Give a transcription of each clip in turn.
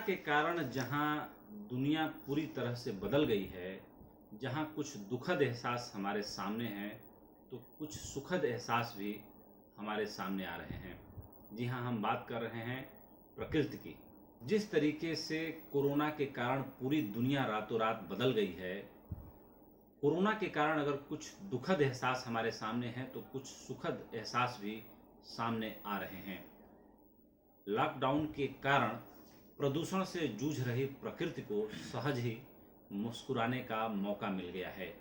के कारण जहां दुनिया पूरी तरह से बदल गई है, जहां कुछ दुखद एहसास हमारे सामने हैं, तो कुछ सुखद एहसास भी हमारे सामने आ रहे हैं। जी हाँ, हम बात कर रहे हैं प्रकृति की। जिस तरीके से कोरोना के कारण पूरी दुनिया रातों रात बदल गई है, कोरोना के कारण अगर कुछ दुखद एहसास हमारे सामने हैं तो कुछ सुखद एहसास भी सामने आ रहे हैं। लॉकडाउन के कारण प्रदूषण से जूझ रही प्रकृति को सहज ही मुस्कुराने का मौका मिल गया है।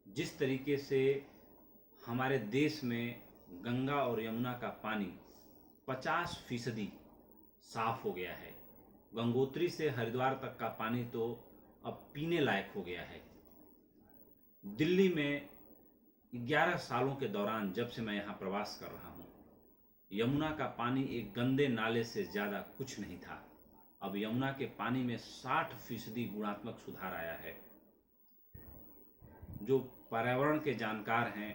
जिस तरीके से हमारे देश में गंगा और यमुना का पानी 50% साफ हो गया है। गंगोत्री से हरिद्वार तक का पानी तो अब पीने लायक हो गया है। दिल्ली में 11 सालों के दौरान जब से मैं यहाँ प्रवास कर रहा हूँ, यमुना का पानी एक गंदे नाले से ज़्यादा कुछ नहीं था। अब यमुना के पानी में 60% गुणात्मक सुधार आया है। जो पर्यावरण के जानकार हैं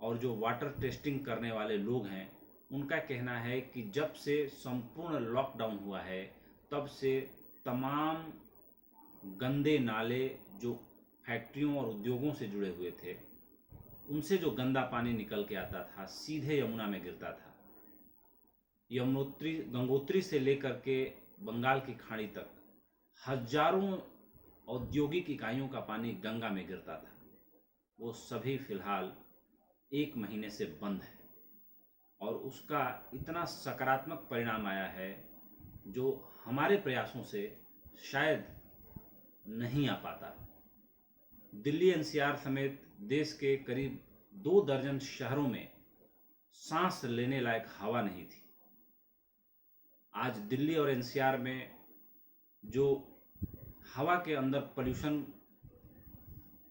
और जो वाटर टेस्टिंग करने वाले लोग हैं, उनका कहना है कि जब से संपूर्ण लॉकडाउन हुआ है, तब से तमाम गंदे नाले जो फैक्ट्रियों और उद्योगों से जुड़े हुए थे, उनसे जो गंदा पानी निकल के आता था, सीधे यमुना में गिरता था। गंगोत्री से लेकर के बंगाल की खाड़ी तक हजारों औद्योगिक इकाइयों का पानी गंगा में गिरता था। वो सभी फिलहाल 1 महीने से बंद है और उसका इतना सकारात्मक परिणाम आया है जो हमारे प्रयासों से शायद नहीं आ पाता। दिल्ली एनसीआर समेत देश के करीब 2 दर्जन शहरों में सांस लेने लायक हवा नहीं थी। आज दिल्ली और एनसीआर में जो हवा के अंदर पोल्यूशन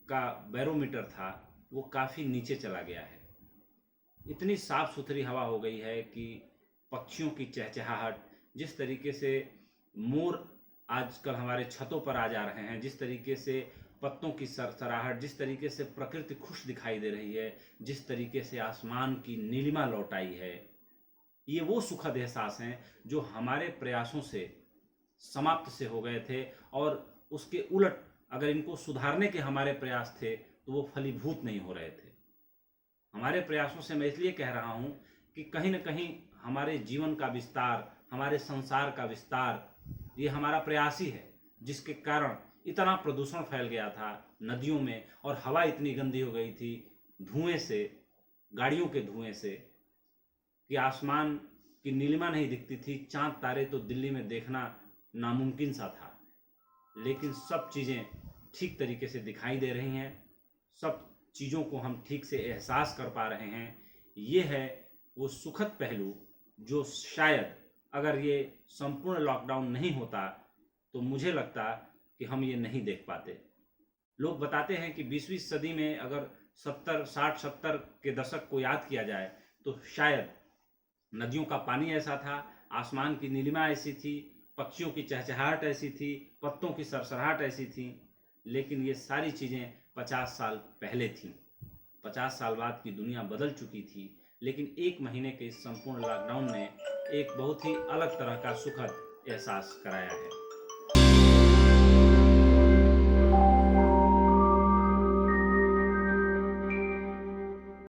का बैरोमीटर था, वो काफ़ी नीचे चला गया है। इतनी साफ सुथरी हवा हो गई है कि पक्षियों की चहचहाहट, जिस तरीके से मोर आजकल हमारे छतों पर आ जा रहे हैं, जिस तरीके से पत्तों की सरसराहट, जिस तरीके से प्रकृति खुश दिखाई दे रही है, जिस तरीके से आसमान की नीलिमा लौट आई है, ये वो सुखद एहसास हैं जो हमारे प्रयासों से समाप्त से हो गए थे। और उसके उलट अगर इनको सुधारने के हमारे प्रयास थे तो वो फलीभूत नहीं हो रहे थे। हमारे प्रयासों से मैं इसलिए कह रहा हूँ कि कहीं न कहीं हमारे जीवन का विस्तार, हमारे संसार का विस्तार, ये हमारा प्रयास ही है, जिसके कारण इतना प्रदूषण फैल गया था नदियों में और हवा इतनी गंदी हो गई थी धुएं से, गाड़ियों के धुएं से, कि आसमान की नीलिमा नहीं दिखती थी। चांद तारे तो दिल्ली में देखना नामुमकिन सा था। लेकिन सब चीज़ें ठीक तरीके से दिखाई दे रही हैं, सब चीज़ों को हम ठीक से एहसास कर पा रहे हैं। ये है वो सुखद पहलू जो शायद अगर ये संपूर्ण लॉकडाउन नहीं होता तो मुझे लगता कि हम ये नहीं देख पाते। लोग बताते हैं कि 20वीं सदी में अगर 60-70 के दशक को याद किया जाए तो शायद नदियों का पानी ऐसा था, आसमान की नीलिमा ऐसी थी, पक्षियों की चहचहाहट ऐसी थी, पत्तों की सरसराहट ऐसी थी। लेकिन ये सारी चीज़ें 50 साल पहले थीं। 50 साल बाद की दुनिया बदल चुकी थी। लेकिन 1 महीने के इस संपूर्ण लॉकडाउन ने एक बहुत ही अलग तरह का सुखद एहसास कराया है।